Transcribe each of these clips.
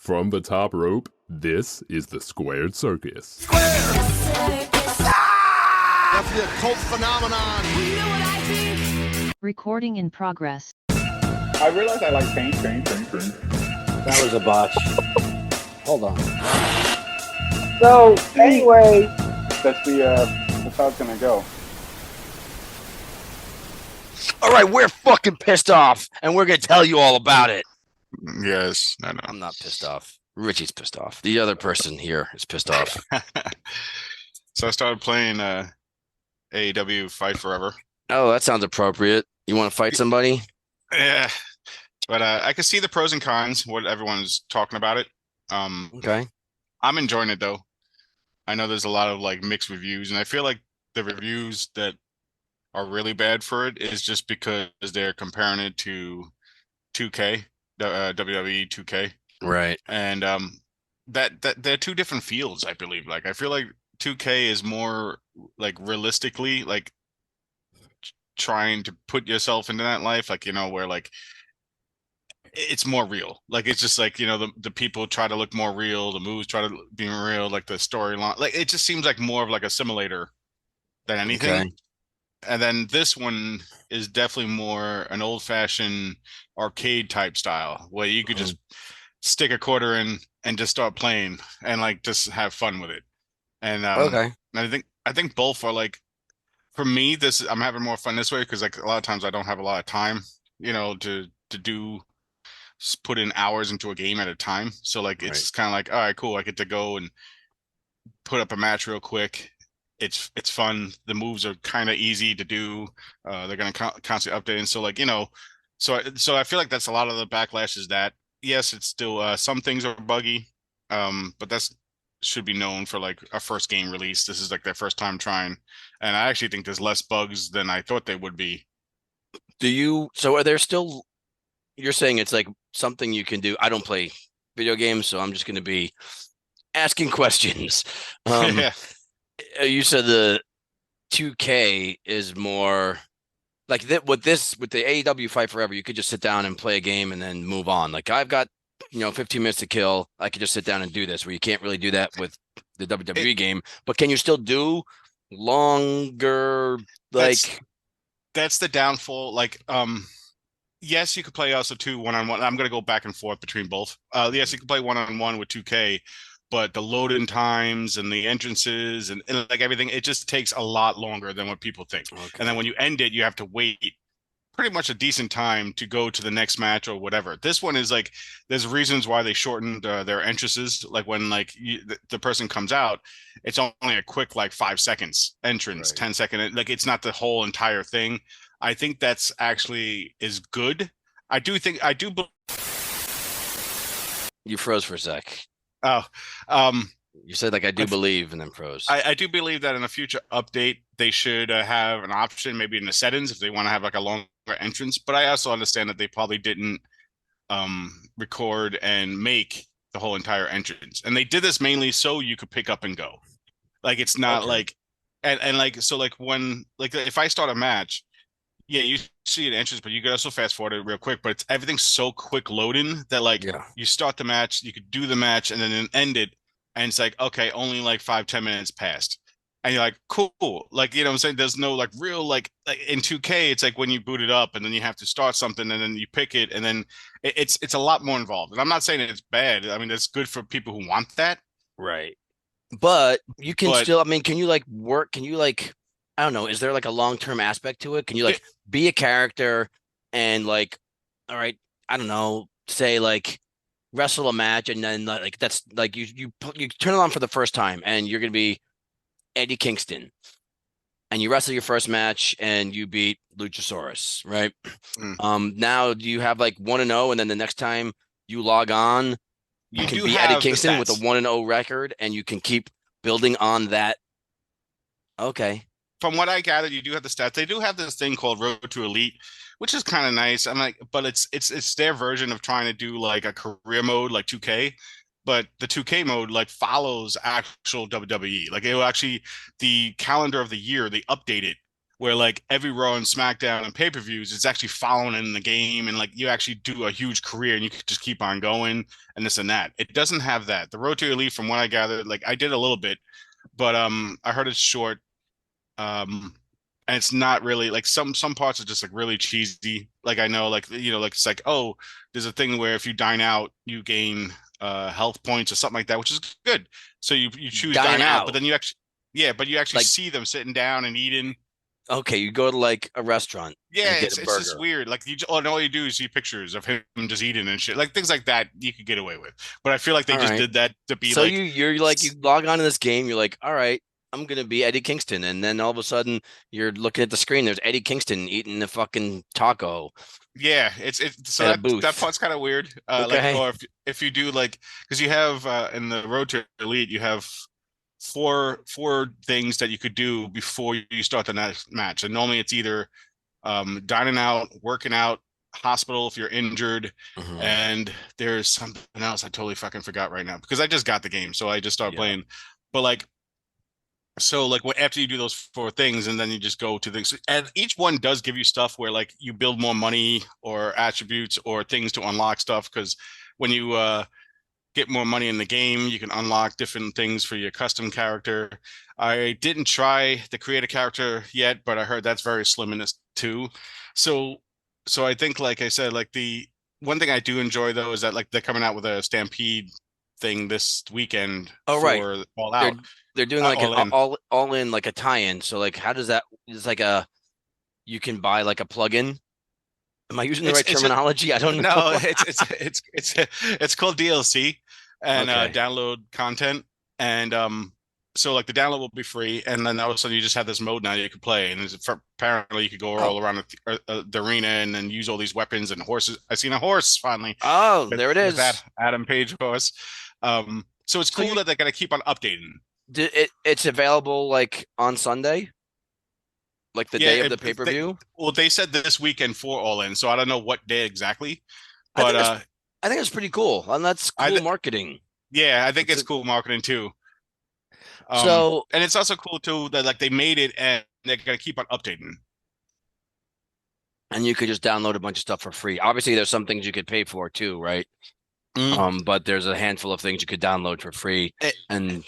From the top rope, this is the Squared Circus. Square! Ah! That's the occult phenomenon. You know what I think? Recording in progress. I realize I like paint. That was a botch. Hold on. So, anyway, that's how it's gonna go. All right, we're fucking pissed off, and we're gonna tell you all about it. Yes, no. I'm not pissed off. Richie's pissed off. The other person here is pissed off. So I started playing AEW Fight Forever. Oh, that sounds appropriate. You want to fight somebody? Yeah, but I can see the pros and cons. What everyone's talking about it. Okay. I'm enjoying it though. I know there's a lot of like mixed reviews, and I feel like the reviews that are really bad for it is just because they're comparing it to 2K, WWE 2K. Right. And that they're two different fields, I believe. Like I feel like 2K is more like realistically like trying to put yourself into that life, like, you know, where like it's more real. Like it's just like, you know, the people try to look more real, the moves try to be real, like the storyline, like it just seems like more of like a simulator than anything. Okay. And then this one is definitely more an old-fashioned arcade type style where you could just stick a quarter in and just start playing and like just have fun with it. And Okay. and I think both are like, for me, I'm having more fun this way because like a lot of times I don't have a lot of time, you know, to put in hours into a game at a time. So like it's kind of like, all right, cool, I get to go and put up a match real quick. It's fun. The moves are kind of easy to do. They're going to constantly updating. So like, you know, so I feel like that's a lot of the backlash is that yes, it's still some things are buggy, but that's should be known for like a first game release. This is like their first time trying, and I actually think there's less bugs than I thought they would be. So are there still, you're saying it's like something you can do? I don't play video games, so I'm just going to be asking questions. Yeah. You said the 2K is more like that with the AEW Fight Forever, you could just sit down and play a game and then move on. Like I've got, 15 minutes to kill. I could just sit down and do this, where you can't really do that with the WWE game. But can you still do longer? Like that's the downfall. Like, yes, you could play also two one-on-one. I'm going to go back and forth between both. Yes, you can play one-on-one with 2K, but the load-in times and the entrances and like everything, it just takes a lot longer than what people think. Okay. And then when you end it, you have to wait pretty much a decent time to go to the next match or whatever. This one is like, there's reasons why they shortened their entrances. Like when like the person comes out, it's only a quick like 5 seconds entrance, 10-second. Like it's not the whole entire thing. I think that's actually is good. You froze for a sec. Oh, you said like I do believe, and then froze. I do believe that in a future update they should have an option, maybe in the settings, if they want to have like a longer entrance. But I also understand that they probably didn't record and make the whole entire entrance, and they did this mainly so you could pick up and go. Like it's not like, and like so like when like if I start a match. Yeah, you see an entrance, but you could also fast forward it real quick. But everything's so quick loading that like you start the match, you could do the match and then end it, and it's like, okay, only like 5-10 minutes passed, and you're like, cool. Like, you know what I'm saying? There's no like real like in 2K, it's like when you boot it up and then you have to start something and then you pick it, and then it's a lot more involved. And I'm not saying it's bad. I mean, it's good for people who want that. Right. But you can still, I mean, can you like work? Can you like, I don't know, is there like a long-term aspect to it? Can you like be a character and like, all right, I don't know, say like wrestle a match, and then like that's like you turn it on for the first time and you're going to be Eddie Kingston, and you wrestle your first match and you beat Luchasaurus, right? Now do you have like 1-0, and then the next time you log on, you can be Eddie Kingston with a 1-0 record, and you can keep building on that. Okay. From what I gathered, you do have the stats. They do have this thing called Road to Elite, which is kind of nice. I'm like, but it's their version of trying to do like a career mode like 2K, but the 2K mode like follows actual WWE. Like it will actually, the calendar of the year, they update it where like every Raw and SmackDown and pay-per-views is actually following in the game, and like you actually do a huge career and you could just keep on going and this and that. It doesn't have that. The Road to Elite, from what I gathered, like I did a little bit, but I heard it's short. And it's not really like some parts are just like really cheesy. Like I know, like like it's like, oh, there's a thing where if you dine out, you gain health points or something like that, which is good. So you choose dine out, but then you actually Like- see them sitting down and eating. Okay, you go to like a restaurant. Yeah, and get it's a just burger. weird. Like all you do is see pictures of him just eating and shit. Like things like that you could get away with. But I feel like they All just right. did that to be So like you're like you log on to this game, you're like, all right, I'm gonna be Eddie Kingston, and then all of a sudden you're looking at the screen, there's Eddie Kingston eating a fucking taco. yeah, it's so At a booth. that part's kind of weird. Okay. Like, or if you do like, because you have in the Road to Elite, you have four things that you could do before you start the next match, and normally it's either dining out, working out, hospital if you're injured, Mhm. and there's something else I totally fucking forgot right now because I just got the game, so I just started Yeah. playing. But like, so like after you do those four things, and then you just go to things, and each one does give you stuff where like you build more money or attributes or things to unlock stuff, because when you get more money in the game, you can unlock different things for your custom character. I didn't try the create a character yet, but I heard that's very slim in this too. So I think, like I said, like the one thing I do enjoy though is that like they're coming out with a Stampede thing this weekend Oh, right. for All They're Out. they're doing like All an in. all in like a tie-in. So like how does that it's like you can buy like a plug-in? Am I using the right It's terminology? I don't know. No, it's called DLC and Okay. download content, and so like the download will be free, and then all of a sudden you just have this mode now you can play, and apparently you could go all around the arena and then use all these weapons and horses. I seen a horse finally. Oh, there it is. That Adam Page horse. So it's cool that they're gonna keep on updating. It's available like on Sunday, like the day of the pay-per-view. Well, they said this weekend for All In, so I don't know what day exactly, I but think it's pretty cool, and that's cool marketing. yeah, I think it's cool marketing too. So and it's also cool too that like they made it and they're gonna keep on updating. And you could just download a bunch of stuff for free. Obviously, there's some things you could pay for too, right? But there's a handful of things you could download for free. And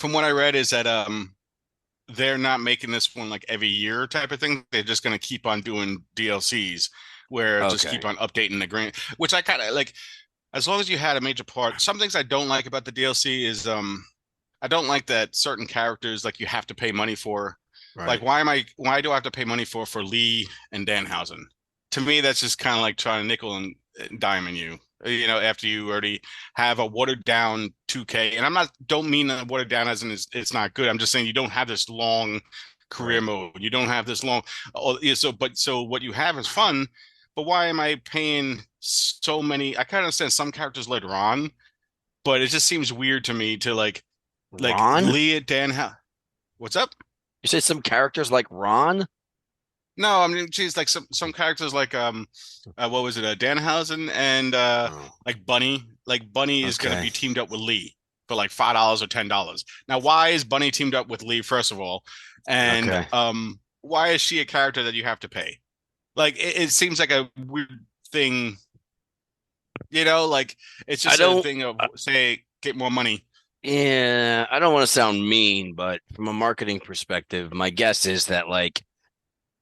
from what I read is that they're not making this one like every year type of thing. They're just gonna keep on doing DLCs where just keep on updating the grand, which I kind of like. As long as you had a major part. Some things I don't like about the DLC is I don't like that certain characters like you have to pay money for. right. Like why do I have to pay money for Lee and Danhausen? To me, that's just kind of like trying to nickel and dime you. After you already have a watered down 2K, and don't mean that watered down as in it's not good. I'm just saying you don't have this long career mode. You don't have this long. So what you have is fun, but why am I paying so many? I kind of understand some characters later on, but it just seems weird to me to like Ron? Lee and What's up? You say some characters like Ron? No, I mean she's like some characters like what was it, Danhausen and like Bunny. Like Bunny is gonna be teamed up with Lee for like $5 or $10. Now, why is Bunny teamed up with Lee, first of all? And why is she a character that you have to pay? Like it seems like a weird thing, like it's just a thing of say get more money. Yeah, I don't want to sound mean, but from a marketing perspective, my guess is that like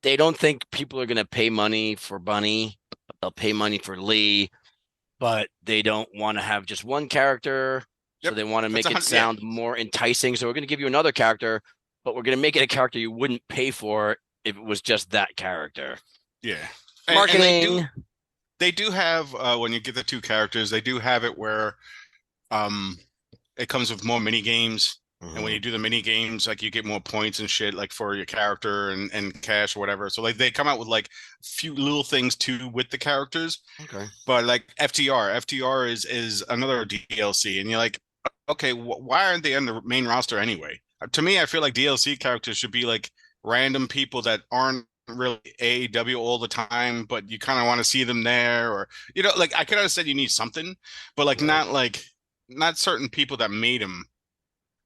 they don't think people are going to pay money for Bunny. They'll pay money for Lee, but they don't want to have just one character. So they want to make it sound more enticing. So we're going to give you another character, but we're going to make it a character you wouldn't pay for if it was just that character. Yeah. Marketing. And they do have when you get the two characters, they do have it where it comes with more mini games. And when you do the mini games, like you get more points and shit, like for your character and cash or whatever. So like they come out with like a few little things too with the characters. Okay. But like FTR is another DLC, and you're like, okay, why aren't they on the main roster anyway? To me, I feel like DLC characters should be like random people that aren't really AEW all the time, but you kind of want to see them there, or like I could understand you need something, but like not certain people that made them.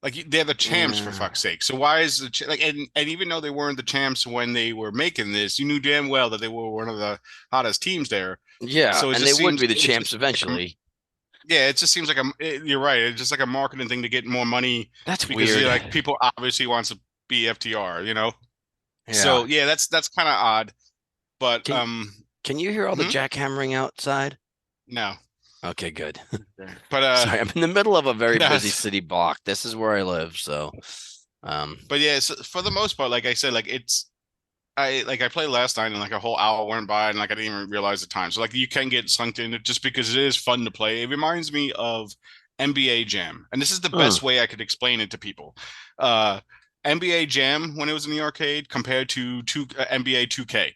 Like they're the champs for Yeah. fuck's sake. So why is like and even though they weren't the champs when they were making this, you knew damn well that they were one of the hottest teams there. Yeah, So it and they just would seems be the it's champs just like eventually. yeah, it just seems like you're right. It's just like a marketing thing to get more money That's because weird. like people obviously wants to be FTR, you know. Yeah. So yeah, that's kind of odd. But Can can you hear all the hmm? jackhammering outside? No. Okay, good. But Sorry, I'm in the middle of a very busy yes. city block. This is where I live, so But yeah, so for the most part, like I said, like I played last night and like a whole hour went by and like I didn't even realize the time. So like you can get sunk in it just because it is fun to play. It reminds me of NBA Jam, and this is the mm, best way I could explain it to people. Uh, NBA Jam when it was in the arcade compared to NBA 2K,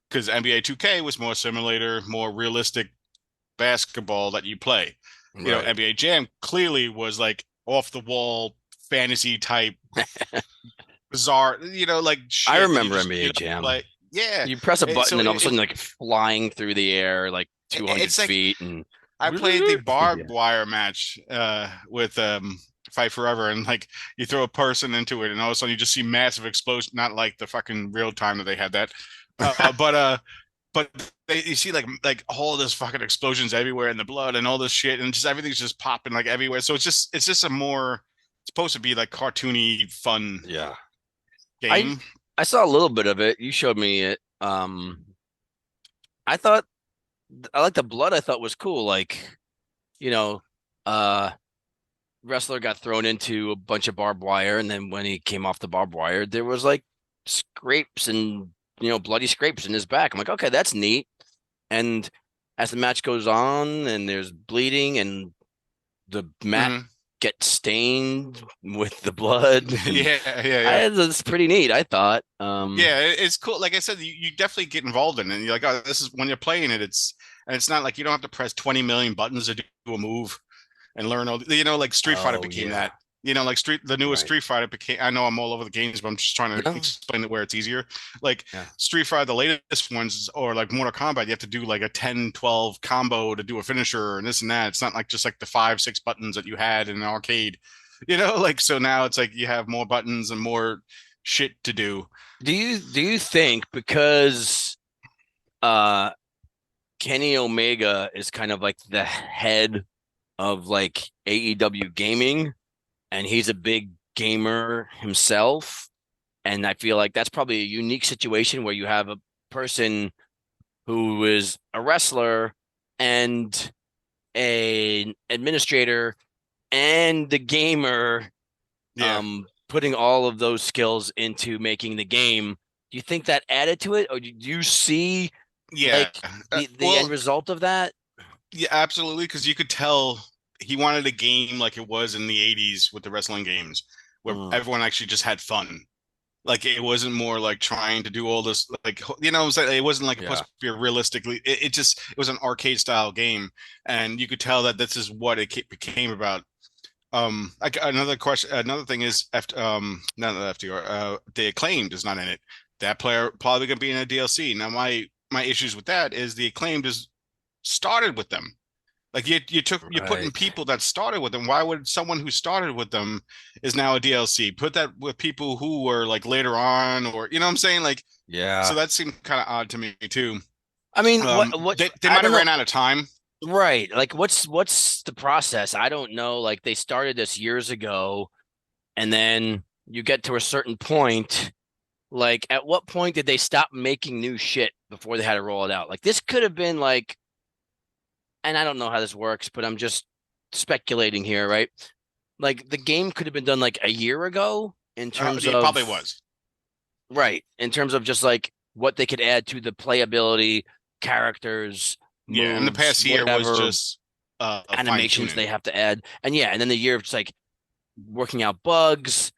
because NBA 2K was more simulator, more realistic basketball that you play. You know, right. NBA Jam clearly was like off the wall fantasy type bizarre, you know, like I shit that you remember just NBA get up Jam. like yeah. You press a button So and all of a sudden like flying through the air like 200 it's like feet and I played the yeah. barbed wire match with Fight Forever, and like you throw a person into it, and all of a sudden you just see massive explosion. Not like the fucking real time that they had that, uh, but uh, but you see like all this fucking explosions everywhere in the blood and all this shit, and just everything's just popping like everywhere. So it's just a more it's supposed to be like cartoony fun Yeah. I game. I saw a little bit of it. You showed me it. I thought I like the blood. I thought was cool. Like, you know, uh, wrestler got thrown into a bunch of barbed wire, and then when he came off the barbed wire, there was like scrapes and bloody scrapes in his back. I'm like, okay, that's neat. And as the match goes on, and there's bleeding, and the mat Mhm. gets stained with the blood, and Yeah. it's pretty neat. I thought. Yeah, it's cool. Like I said, you definitely get involved in it. And you're like, oh, this is when you're playing it. It's not like you don't have to press 20 million buttons to do a move and learn all. Like Street Fighter Oh became yeah, that. Like the newest right. Street Fighter became. I know I'm all over the games, but I'm just trying to No, explain it where it's easier. Like yeah. Street Fighter, the latest ones, or like Mortal Kombat, you have to do like a 10, 12 combo to do a finisher and this and that. It's not like just like the 5, 6 buttons that you had in an arcade. Like so now it's like you have more buttons and more shit to do. Do you think because uh Kenny Omega is kind of like the head of like AEW gaming and he's a big gamer himself, and I feel like that's probably a unique situation where you have a person who is a wrestler and an administrator and the gamer, Yeah. putting all of those skills into making the game. Do you think that added to it, or do you see Yeah. like the end Well, result of that? yeah, absolutely. Because you could tell he wanted a game like it was in the 80s with the wrestling games, where Mm, everyone actually just had fun. Like it wasn't more like trying to do all this, like, what I'm saying? It wasn't like supposed yeah, to be a realistically, it was an arcade style game. And you could tell that this is what it became about. Like another thing is, not the FTR, the Acclaimed is not in it. That player probably gonna be in a DLC. Now, my issues with that is the Acclaimed is started with them. Like you're putting right. people that started with them. Why would someone who started with them is now a DLC? Put that with people who were like later on, or you know what I'm saying? Like, so Yeah. that seemed kind of odd to me too. I mean, what They I might don't have know. ran out of time. Right. Like what's the process? I don't know. Like they started this years ago and then you get to a certain point. Like at what point did they stop making new shit before they had to roll it out? Like this could have been like, and I don't know how this works, but I'm just speculating here, right? Like the game could have been done like a year ago in terms It probably of was. right, in terms of just like what they could add to the playability, characters, Yeah, and the moves, past year was whatever just fine animations tuning. they have to add. And yeah, and then the year of just like working out bugs,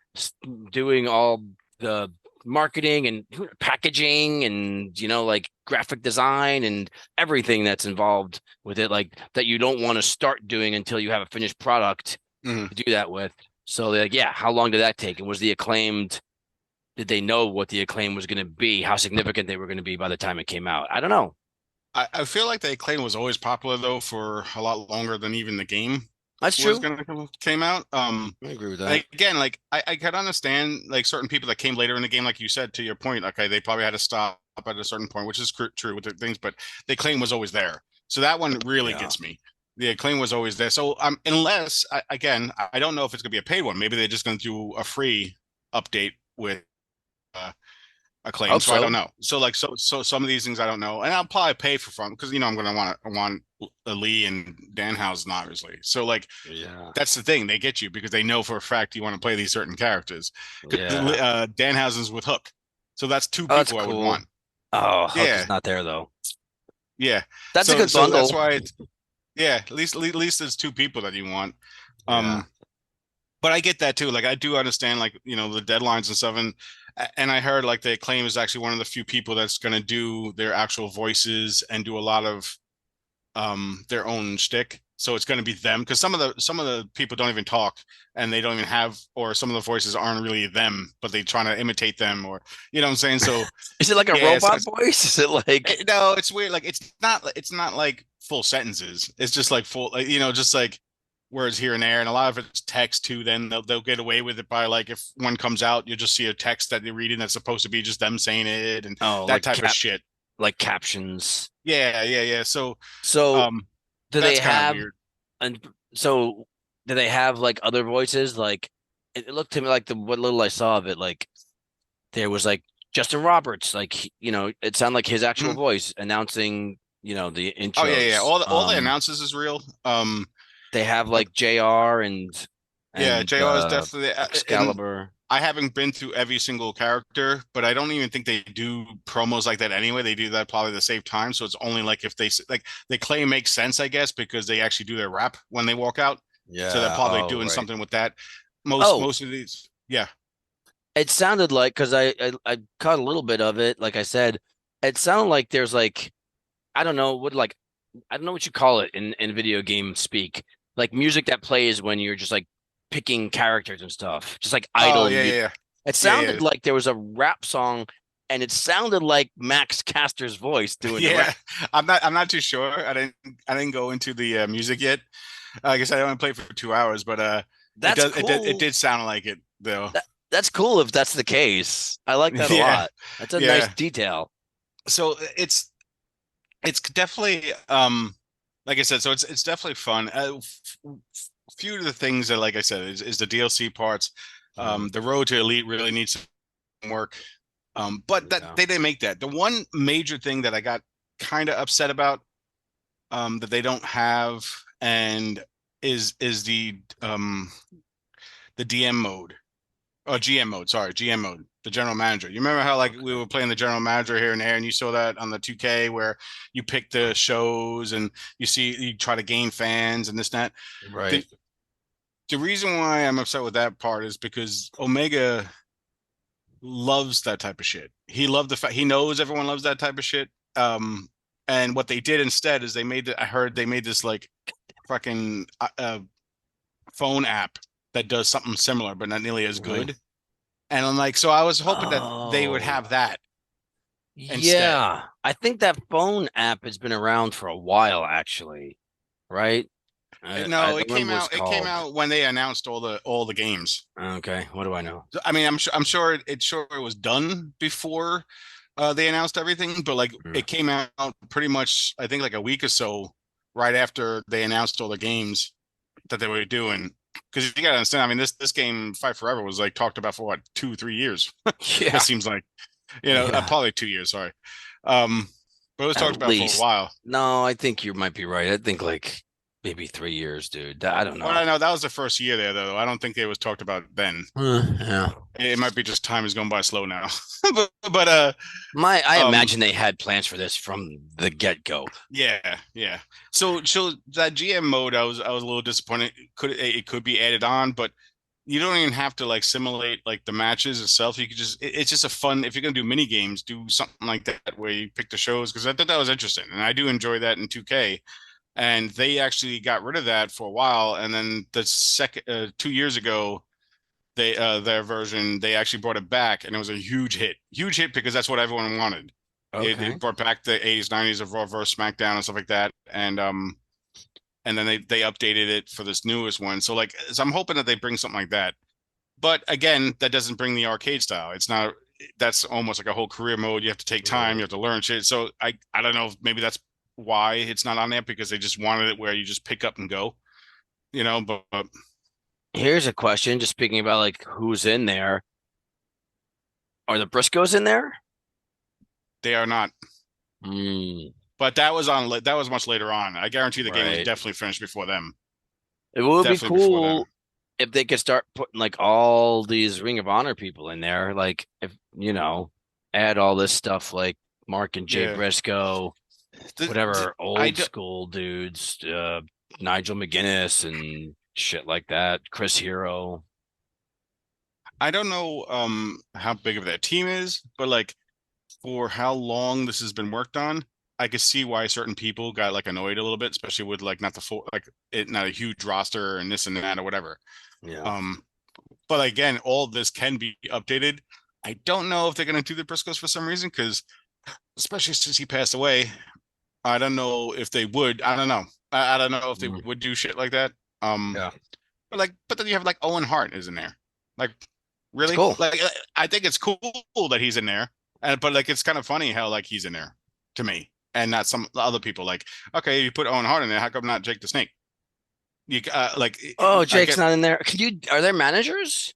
doing all the marketing and packaging and like graphic design and everything that's involved with it, like that you don't want to start doing until you have a finished product Mhm. to do that with. So they're like, yeah, how long did that take? And was the Acclaimed, did they know what the Acclaim was going to be, how significant they were going to be by the time it came out? I don't know. I feel like the Acclaim was always popular though for a lot longer than even the game. That's was true. gonna came out. I agree with that. Again, like I could understand like certain people that came later in the game, like you said, to your point. Okay, they probably had to stop at a certain point, which is true with the things, but the acclaim was always there. So that one really gets me. The acclaim was always there. So unless again, I don't know if it's gonna be a paid one. Maybe they're just gonna do a free update with acclaim. So I don't know. So like so some of these things I don't know, and I'll probably pay for fun because I'm gonna want Lee and Danhausen obviously. So like that's the thing, they get you because they know for a fact you want to play these certain characters. Danhausen's with Hook, so that's two people I would want. Oh, Hook is not there though. Yeah, that's a good bundle. That's why it's at least there's two people that you want. But I get that too. Like I do understand like the deadlines and stuff, and I heard like the Acclaim is actually one of the few people that's going to do their actual voices and do a lot of their own shtick. So it's going to be them because some of the people don't even talk and they don't even have, or some of the voices aren't really them, but they trying to imitate them, or you know what I'm saying. So is it like a robot voice? Is it like no? It's weird. Like it's not like full sentences. It's just like full, like, just like words here and there, and a lot of it's text too. Then they'll get away with it by like if one comes out, you just see a text that they're reading that's supposed to be just them saying it and that like type of shit, like captions. Yeah. So do they have and so do they have like other voices? Like it looked to me like what little I saw of it, like there was like Justin Roberts, like it sounded like his actual voice announcing the intro. Oh yeah. All the announcers is real. They have like JR and JR is definitely Excalibur. I haven't been through every single character, but I don't even think they do promos like that anyway. They do that probably to save time. So it's only like if they like the claim makes sense, I guess, because they actually do their rap when they walk out. Yeah. So they're probably doing something with that. Most of these, yeah. It sounded like, because I caught a little bit of it. Like I said, it sounded like there's like, I don't know what you call it in video game speak, like music that plays when you're just like picking characters and stuff, just like idle. Yeah. It sounded like there was a rap song, and it sounded like Max Caster's voice doing the rap. I'm not too sure. I didn't go into the music yet. I guess I only played for 2 hours, but that's cool. It did sound like it though. That's cool if that's the case. I like that a lot. That's a nice detail. So it's definitely like I said, so it's definitely fun. Few of the things that, like I said, is the DLC parts. The Road to Elite really needs some work. But they didn't make that. The one major thing that I got kind of upset about that they don't have and is the DM mode. Oh, GM mode. Sorry, GM mode. The general manager. You remember how like we were playing the general manager here and there, and you saw that on the 2K where you pick the shows and you try to gain fans and this and that. Right. The reason why I'm upset with that part is because Omega loves that type of shit. He knows everyone loves that type of shit. And what they did instead is they made this like fucking phone app that does something similar but not nearly as good. And I'm like, so I was hoping that they would have that instead. Yeah, I think that phone app has been around for a while, actually, right? No, it came out. It came out when they announced all the games. Okay, what do I know? I mean, I'm sure it was done before they announced everything, but like it came out pretty much, I think, like a week or so right after they announced all the games that they were doing. Because you gotta understand, I mean, this game Fight Forever was like talked about for what 2-3 years. Yeah, it seems like probably 2 years. Sorry, but it was talked about for a while. No, I think you might be right. I think like maybe 3 years, dude. I don't know. Well, I know that was the first year there, though. I don't think it was talked about then. Yeah, it might be just time is going by slow now. but I imagine they had plans for this from the get go. Yeah. So that GM mode, I was a little disappointed. It could be added on, but you don't even have to like simulate like the matches itself. You could it's just a fun, if you're gonna do mini games, do something like that where you pick the shows, because I thought that was interesting, and I do enjoy that in 2K. And they actually got rid of that for a while, and then the second 2 years ago, they their version, they actually brought it back, and it was a huge hit because that's what everyone wanted. Okay. It brought back the 80s, 90s of Raw versus SmackDown and stuff like that, and and then they updated it for this newest one. So like, so I'm hoping that they bring something like that. But again, that doesn't bring the arcade style. It's not. That's almost like a whole career mode. You have to take time. You have to learn shit. So I don't know. Maybe that's why it's not on there, because they just wanted it where you just pick up and go. You know, but Here's a question. Just speaking about like who's in there. Are the Briscoes in there? they are not. Hmm. But that was much later on. I guarantee the game was Right. definitely finished before them. It would be Definitely before cool them. if they could start putting like all these Ring of Honor people in there. Like if add all this stuff like Mark and Jay Yeah. Briscoe, The- whatever I old do- school dudes, Nigel McGuinness and shit like that, Chris Hero. I don't know how big of that team is, but like for how long this has been worked on, I could see why certain people got like annoyed a little bit, especially with like not the full like it not a huge roster and this and that or whatever. Yeah. But again, all this can be updated. I don't know if they're gonna do the Briscoes for some reason, because especially since he passed away, I don't know if they would. I don't know. I don't know if they would do shit like that. Yeah. But then you have like Owen Hart is in there. Like, really? cool. Like, I think it's cool that he's in there, but like it's kind of funny how like he's in there to me, and not some other people. Like, okay, you put Owen Hart in there, how come not Jake the Snake? You like, Oh, I Jake's guess- not in there. Are there managers?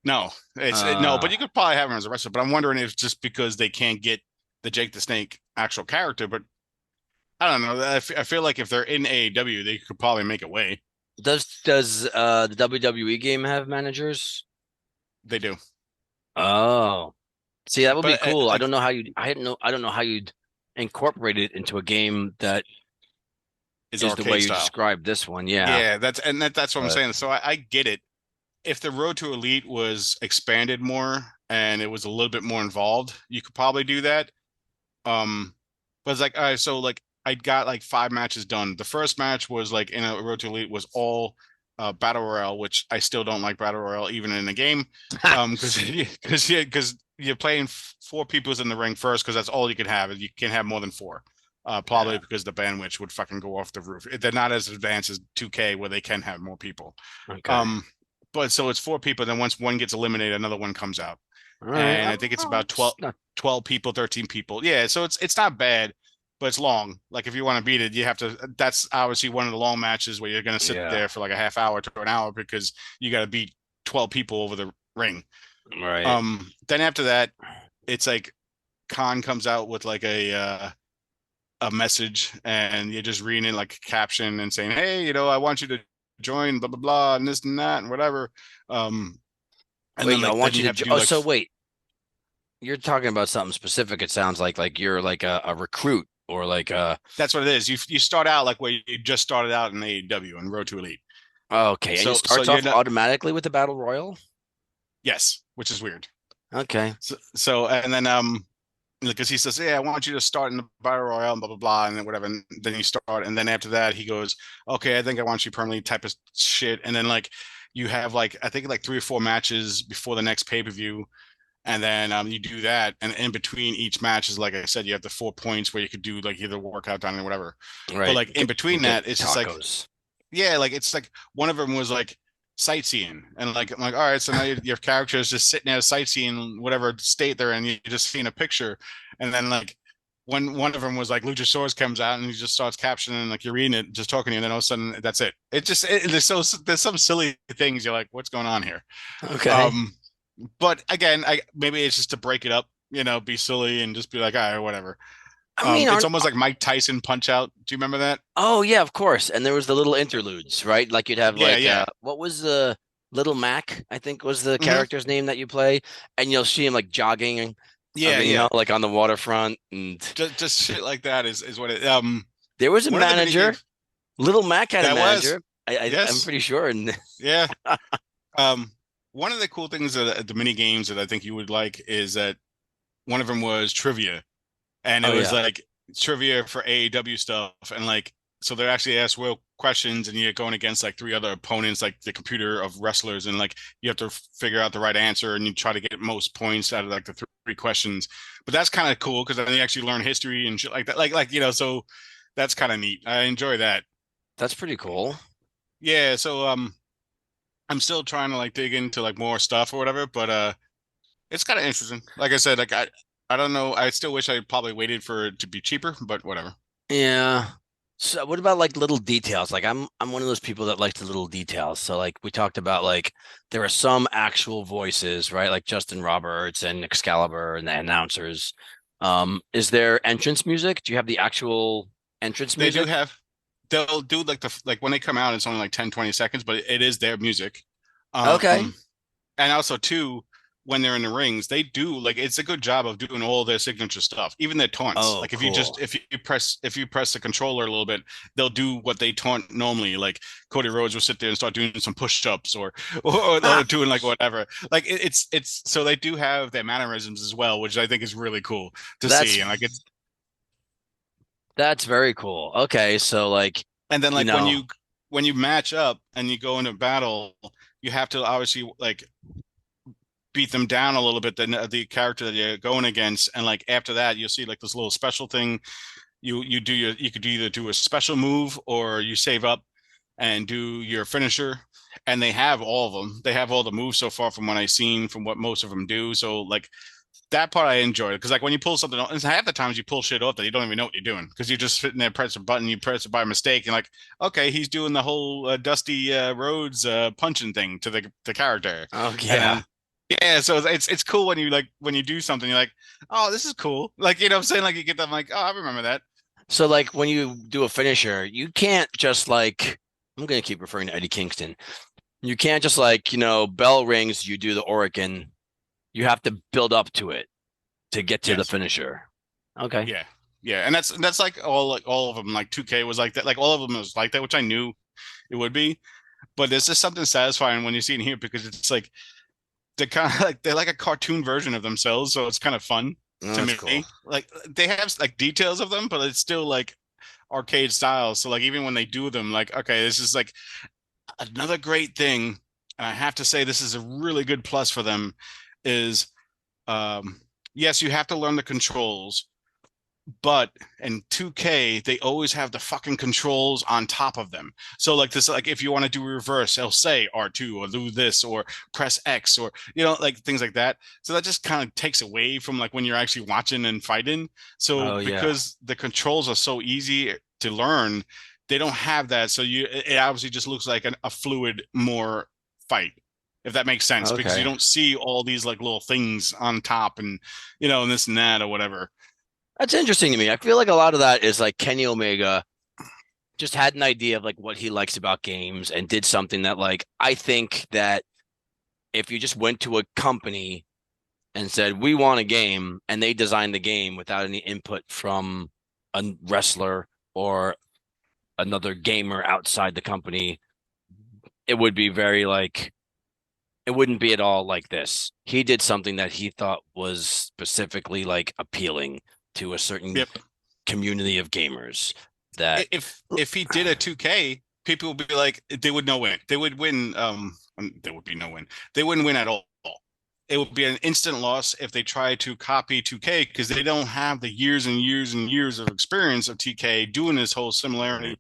No, no, but Ah. you could probably have him as a wrestler. But I'm wondering if it's just because they can't get the Jake the Snake actual character. But I don't know. I feel like if they're in AEW, they could probably make a way. Does the WWE game have managers? They do. Oh. See, that would be But, cool. I like- don't know how I don't know how you'd incorporate it into a game that Is is the arcade way you style. described this one. Yeah. Yeah, that's what I'm But- saying. So I get it. If the Road to Elite was expanded more and it was a little bit more involved, you could probably do that. But it's like, all right, so like I got like 5 matches done. The first match was like in a Road to Elite was all battle royale, which I still don't like battle royale even in the game, because you're playing 4 people's in the ring first, because that's all you can have. You can't have more than 4. Probably because the bandwidth would fucking go off the roof. They're not as advanced as 2K where they can have more people. Okay. But so it's 4 people. Then once one gets eliminated, another one comes out. All right. And I think it's about 12 not- 12 people, 13 people. Yeah, so it's not bad, but it's long. Like if you want to beat it, you have to. That's obviously one of the long matches where you're gonna sit Yeah. there for like a half hour to an hour, because you got to beat 12 people over the ring. Right. Then after that, it's like Khan comes out with like a message, and you're just reading it like a caption and saying, hey, I want you to join blah blah blah and this and that and whatever. And wait, then, I like, want then you to. have to do, Oh, like, so wait. You're talking about something specific. It sounds like you're like a recruit or like a. that's what it is. You start out like where you just started out in AEW and Road to Elite. Oh, okay, and So- it so starts you're off not- automatically with the battle royal. Yes, which is weird. Okay. So and then because he says, yeah, I want you to start in the battle royale and blah blah blah, and then whatever, and then you start, and then after that he goes, okay, I think I want you permanently type of shit, and then like you have like I think like 3 or 4 matches before the next pay-per-view, and then you do that, and in between each match is, like I said, you have the 4 points where you could do like either workout down or whatever. Right. But like in between Get that, it's just like, tacos. yeah, like it's like one of them was like sightseeing, and like I'm like, all right, so now your character is just sitting there sightseeing whatever state they're in, you're just seeing a picture, and then like one of them was like Luchasaurus comes out and he just starts captioning, like you're reading it, just talking to you, and then all of a sudden that's it. There's some silly things you're like, what's going on here? Okay. But again, maybe it's just to break it up, be silly and just be like, all right, whatever. I mean, It's almost like Mike Tyson Punch Out. Do you remember that? oh yeah, of course. And there was the little interludes, right? Like you'd have Yeah, like yeah. what was the Little Mac? I think was the Mhm. character's name that you play, and you'll see him like jogging. Like on the waterfront, and Just shit like that is what it. there was a One of the mini manager. games- Little Mac had a That was. manager. I'm Yes. pretty sure. And Yeah. One of the cool things at the mini games that I think you would like is that one of them was trivia, and it Oh, was yeah. like trivia for AEW stuff, and like so they actually ask real questions, and you're going against like 3 other opponents, like the computer of wrestlers, and like you have to figure out the right answer, and you try to get most points out of like the 3 questions. But that's kind of cool because then you actually learn history and shit like that. So that's kind of neat. I enjoy that. That's pretty cool. Yeah, so I'm still trying to like dig into like more stuff or whatever, but it's kind of interesting. Like I said, like I don't know. I still wish I probably waited for it to be cheaper, but whatever. Yeah. So what about like little details? Like I'm one of those people that likes the little details. So like we talked about like there are some actual voices, right? Like Justin Roberts and Excalibur and the announcers. Is there entrance music? Do you have the actual entrance They do music? have they'll do like like when they come out, it's only like 10, 20 seconds, but it is their music. Okay. Um and also too, when they're in the rings, they do like it's a good job of doing all their signature stuff, even their taunts. Oh, Like cool. if you press the controller a little bit, they'll do what they taunt normally. Like Cody Rhodes will sit there and start doing some push-ups or Ah, doing like whatever. Like it's so they do have their mannerisms as well, which I think is really cool to that's see. And like it's that's very cool. Okay, so like, and then you like know, when you match up and you go into battle, you have to obviously like beat them down a little bit, the character that you're going against, and like after that you'll see like this little special thing. You could either do a special move or you save up and do your finisher. And they have all of them. They have all the moves so far from what I've seen, from what most of them do. So like that part I enjoyed, because like when you pull something off, and half the times you pull shit off that you don't even know what you're doing because you're just sitting there, press a button, you press it by mistake, and like, okay, he's doing the whole Dusty Rhodes punching thing to the character, oh and yeah. then yeah, so it's cool when you like when you do something, you're like, oh, this is cool, like you know what I'm saying, like you get them like, oh, I remember that. So like when you do a finisher, you can't just like I'm gonna keep referring to Eddie Kingston. You can't just like, bell rings, you do the Oregon. You have to build up to it to get to the Yes, finisher. Okay. yeah, yeah, and that's like all of them. Like 2K was like that, like all of them was like that, which I knew it would be. But there's just something satisfying when you see it here because it's like they're kind of like they're like a cartoon version of themselves, so it's kind of fun Oh, to that's cool. me. Like they have like details of them, but it's still like arcade style. So like even when they do them, like okay, this is like another great thing, and I have to say this is a really good plus for them. Is yes, you have to learn the controls, but in 2K they always have the fucking controls on top of them. So like this, like if you want to do reverse, they'll say R2 or do this or press X or like things like that. So that just kind of takes away from like when you're actually watching and fighting. So Oh yeah. because the controls are so easy to learn, they don't have that. So it obviously just looks like a fluid more fight. If that makes sense, because you Okay. don't see all these like little things on top and this and that or whatever. That's interesting to me. I feel like a lot of that is like Kenny Omega just had an idea of like what he likes about games and did something that like I think that if you just went to a company and said we want a game and they designed the game without any input from a wrestler or another gamer outside the company, it would be very like it wouldn't be at all like this. He did something that he thought was specifically like appealing to a certain Yep. community of gamers that If he did a 2K, people would be like they would no win. They would win. There would be no win. They wouldn't win at all. It would be an instant loss if they try to copy 2K because they don't have the years and years and years of experience of TK doing this whole similar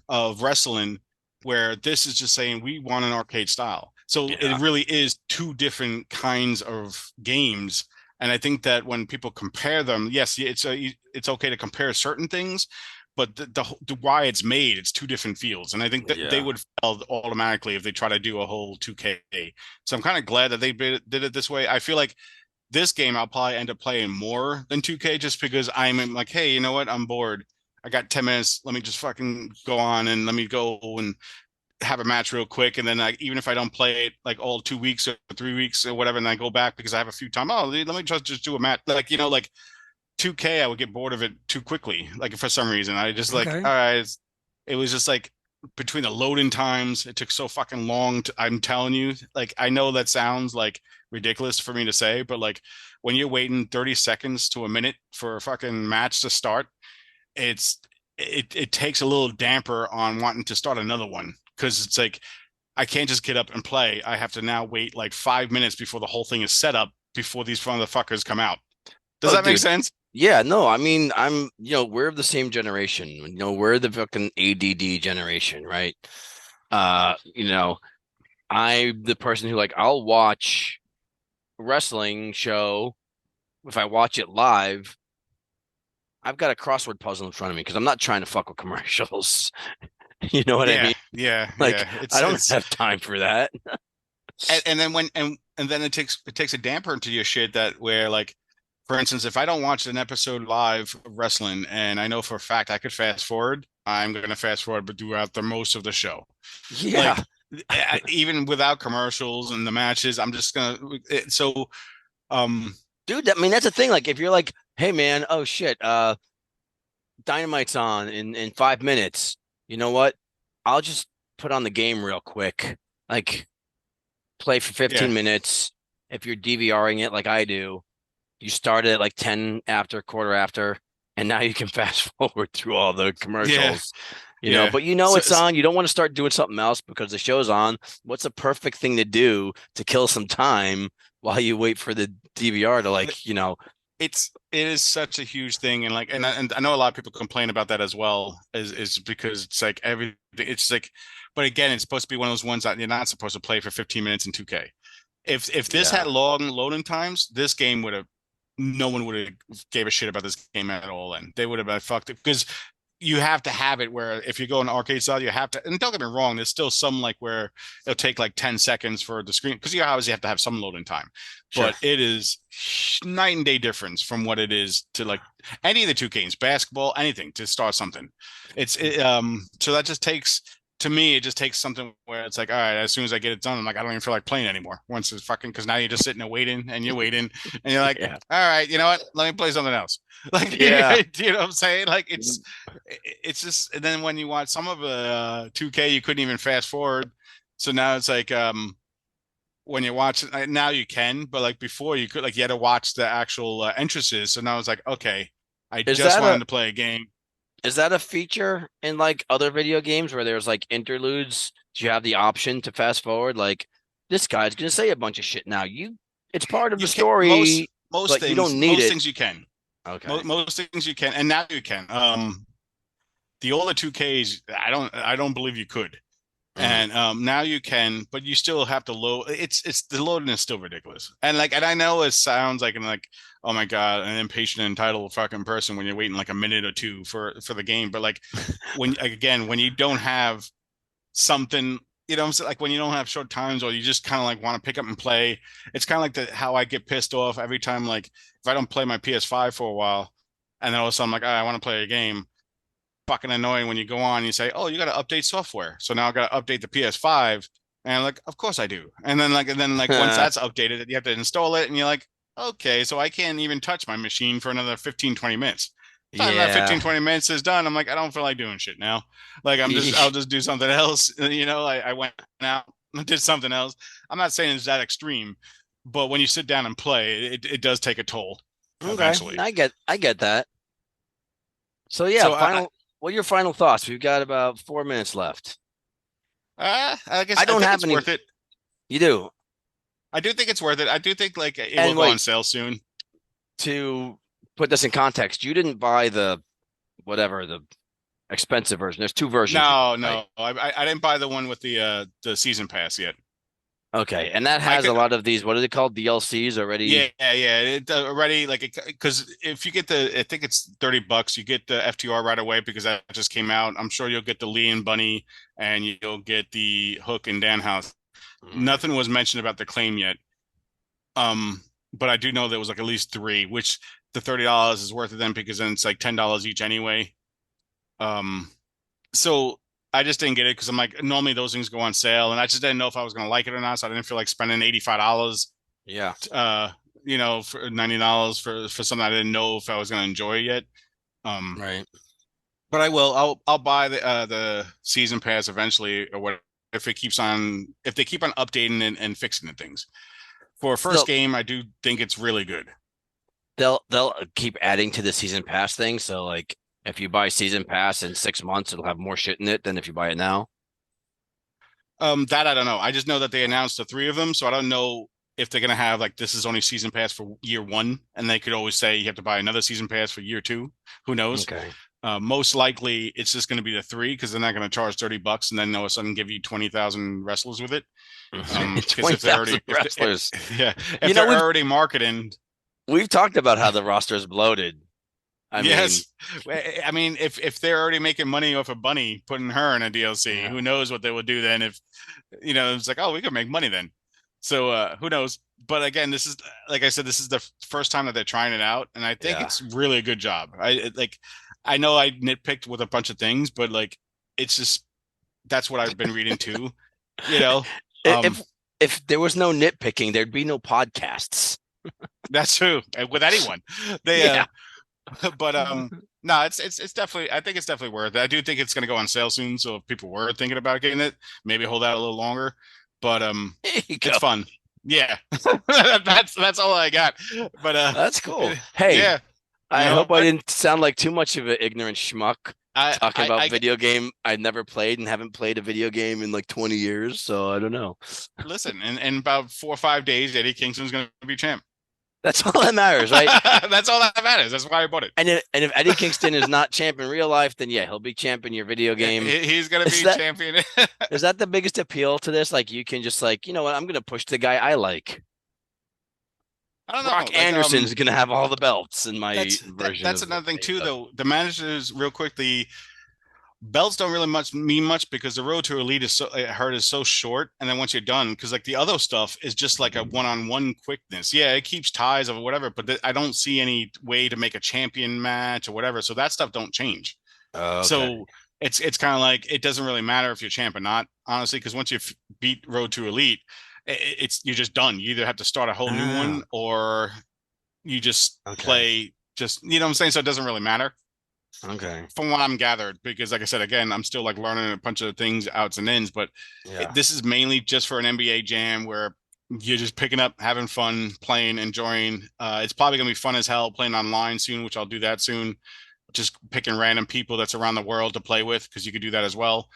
of wrestling, where this is just saying we want an arcade style. So it yeah. really is two different kinds of games. And I think that when people compare them, yes, it's okay to compare certain things, but the why it's made, it's two different fields. And I think that they Yeah. would fail automatically if they try to do a whole 2K. So I'm kind of glad that they did it this way. I feel like this game I'll probably end up playing more than 2K just because I'm like, hey, you know what? I'm bored. I got 10 minutes. Let me just fucking go on and let me go and have a match real quick. And then even if I don't play it like all 2 weeks or 3 weeks or whatever, and I go back because I have a few time. Oh, let me just do a match. Like, like 2K, I would get bored of it too quickly. Like for some reason, I just like, Okay. all right, it was just like between the loading times, it took so fucking long. I'm telling you, like, I know that sounds like ridiculous for me to say, but like when you're waiting 30 seconds to a minute for a fucking match to start, it's it takes a little damper on wanting to start another one because it's like I can't just get up and play. I have to now wait like 5 minutes before the whole thing is set up before these motherfuckers come out. Does Oh, that make dude. sense? Yeah, no, I mean, we're the same generation. We're the fucking ADD generation, right? You know, I'm the person who like I'll watch a wrestling show if I watch it live. I've got a crossword puzzle in front of me because I'm not trying to fuck with commercials. You know what I Yeah, mean? yeah, Like yeah. I don't have time for that. And then and then it takes a damper into your shit that where like, for instance, if I don't watch an episode live of wrestling and I know for a fact I could fast forward, I'm gonna fast forward but throughout the most of the show. Yeah. Even without commercials and the matches, I'm just gonna Dude, I mean that's the thing. Like if you're like, hey man, oh shit, Dynamite's on in 5 minutes. You know what? I'll just put on the game real quick. Like play for 15 minutes. If you're DVRing it like I do, you start it at like 10 after, quarter after, and now you can fast forward through all the commercials. But it's on. You don't want to start doing something else because the show's on. What's a perfect thing to do to kill some time while you wait for the DVR to it is such a huge thing, and like, and I know a lot of people complain about that as well, is because it's like everything. It's like, but again, it's supposed to be one of those ones that you're not supposed to play for 15 minutes in 2K. If this had long loading times, this game would have, no one would have gave a shit about this game at all, and they would have been fucked it because you have to have it where if you go on arcade style, you have to, and don't get me wrong, there's still some like where it'll take like 10 seconds for the screen because you obviously have to have some loading time. Sure. But it is night and day difference from what it is to like any of the two games, basketball, anything to start something. So that just takes, to me, it just takes something where it's like, all right, as soon as I get it done, I'm like, I don't even feel like playing anymore. Once it's fucking, because now you're just sitting there waiting and you're waiting and you're like, all right, you know what? Let me play something else. Like, you know what I'm saying? Like, it's just, and then when you watch some of 2K, you couldn't even fast forward. So now it's like, when you watch it, now you can, but like before you could, like, you had to watch the actual entrances. So now it's like, okay, I just wanted to play a game. Is that a feature in like other video games where there's like interludes? Do you have the option to fast forward? Like this guy's gonna say a bunch of shit now. It's part of the story. Most things, you don't need most things you can. Okay. Most things you can, and now you can. The older 2Ks, I don't believe you could. And now you can, but you still have to load. It's the loading is still ridiculous. And I know it sounds like oh my god, an impatient and entitled fucking person when you're waiting like a minute or two for the game. But like when you don't have something, like when you don't have short times or you just kind of like want to pick up and play, it's kind of like how I get pissed off every time, like if I don't play my PS5 for a while and then all of a sudden I'm like, I want to play a game. Fucking annoying when you go on and you say, oh, you got to update software. So now I got to update the PS5. And I'm like, of course I do. And then once that's updated, you have to install it. And you're like, okay, so I can't even touch my machine for another 15, 20 minutes. By the time that 15, 20 minutes is done, I'm like, I don't feel like doing shit now. Like I'll just do something else. I went out and did something else. I'm not saying it's that extreme, but when you sit down and play, it does take a toll. Okay. Eventually. I get that. So yeah, what are your final thoughts? We've got about 4 minutes left. I guess I don't have any. Worth it. You do. I do think it's worth it. I do think it will go on sale soon. To put this in context, you didn't buy the expensive version. There's two versions. No. I didn't buy the one with the season pass yet. Okay, and that has a lot of these. What are they called? DLCs already? Yeah. It already because if you get I think it's $30. You get the FTR right away because that just came out. I'm sure you'll get the Lee and Bunny, and you'll get the Hook and Danhausen. Nothing was mentioned about the claim yet. But I do know there was like at least 3, which the $30 is worth it then because then it's like $10 each anyway. So I just didn't get it because I'm like, normally those things go on sale, and I just didn't know if I was going to like it or not. So I didn't feel like spending $85. Yeah. For $90 for something I didn't know if I was going to enjoy yet. Right. But I will. I'll buy the season pass eventually, or whatever, if they keep on updating and fixing the things. For a first game, I do think it's really good. They'll keep adding to the season pass thing. So like, if you buy season pass in 6 months, it'll have more shit in it than if you buy it now. That I don't know. I just know that they announced the 3 of them, so I don't know if they're gonna have like this is only season pass for year 1, and they could always say you have to buy another season pass for year 2. Who knows? Okay. Most likely it's just going to be the 3 because they're not going to charge $30 and then all of a sudden give you 20,000 wrestlers with it. 20,000 wrestlers. If they're already marketing. We've talked about how the roster is bloated. I mean, if they're already making money off of Bunny putting her in a DLC, who knows what they will do then? If it's like, oh, we could make money then. So who knows? But again, this is like I said, this is the first time that they're trying it out, and I think it's really a good job. I know I nitpicked with a bunch of things, but like it's just that's what I've been reading too. If there was no nitpicking, there'd be no podcasts. That's true with anyone. But no, it's definitely. I think it's definitely worth it. I do think it's going to go on sale soon, so if people were thinking about getting it, maybe hold out a little longer. But it's fun. Yeah, that's all I got. But that's cool. Hey, yeah. I hope I didn't sound like too much of an ignorant schmuck talking about video game I've never played and haven't played a video game in like 20 years. So I don't know. Listen, in about 4 or 5 days, Eddie Kingston's going to be champ. That's all that matters, right? That's all that matters. That's why I bought it. And if Eddie Kingston is not champ in real life, then he'll be champ in your video game. He's going to be champion. Is that the biggest appeal to this? Like you can just like, you know what? I'm going to push the guy I like. I don't know. Brock Anderson's going to have all the belts in my version. That's another thing too, though. The managers, real quick, the belts don't really mean much because the road to elite is so short, and then once you're done, because like the other stuff is just like a one-on-one quickness. Yeah, it keeps ties or whatever, but I don't see any way to make a champion match or whatever. So that stuff don't change. Okay. So it's kind of like it doesn't really matter if you're champ or not, honestly, because once you beat road to elite, you're just done. You either have to start a whole new one or you just play just, you know what I'm saying? So it doesn't really matter. Okay. From what I'm gathered, because like I said, again, I'm still like learning a bunch of things, outs and ins, but this is mainly just for an NBA jam where you're just picking up, having fun, playing, enjoying. It's probably going to be fun as hell playing online soon, which I'll do that soon. Just picking random people that's around the world to play with, because you could do that as well.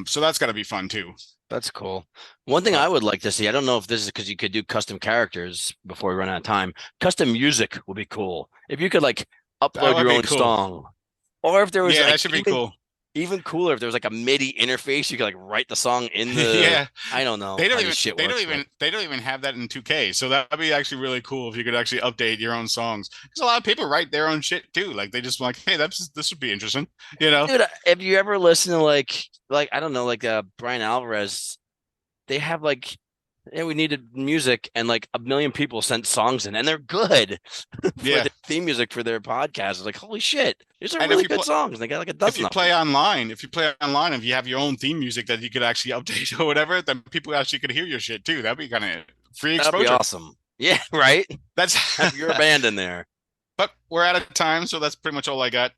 So that's got to be fun too. That's cool. One thing I would like to see, I don't know if this is because you could do custom characters before we run out of time. Custom music would be cool. If you could like upload your own song, or if there was that should be cool. Even cooler if there was like a MIDI interface, you could like write the song in the. I don't know. They don't even have that in 2K. So that'd be actually really cool if you could actually update your own songs. Because a lot of people write their own shit too. Like they just like, hey, this would be interesting. Dude, if you ever listen to like I don't know, like Brian Alvarez, they have like. Yeah, we needed music, and like 1 million people sent songs in, and they're good. For the theme music for their podcast. It's like, holy shit, these are really good songs. They got like a dozen. If you play online, if you have your own theme music that you could actually update or whatever, then people actually could hear your shit too. That'd be kind of free exposure. That'd be awesome. Yeah, right. That's have your band in there. But we're out of time, so that's pretty much all I got.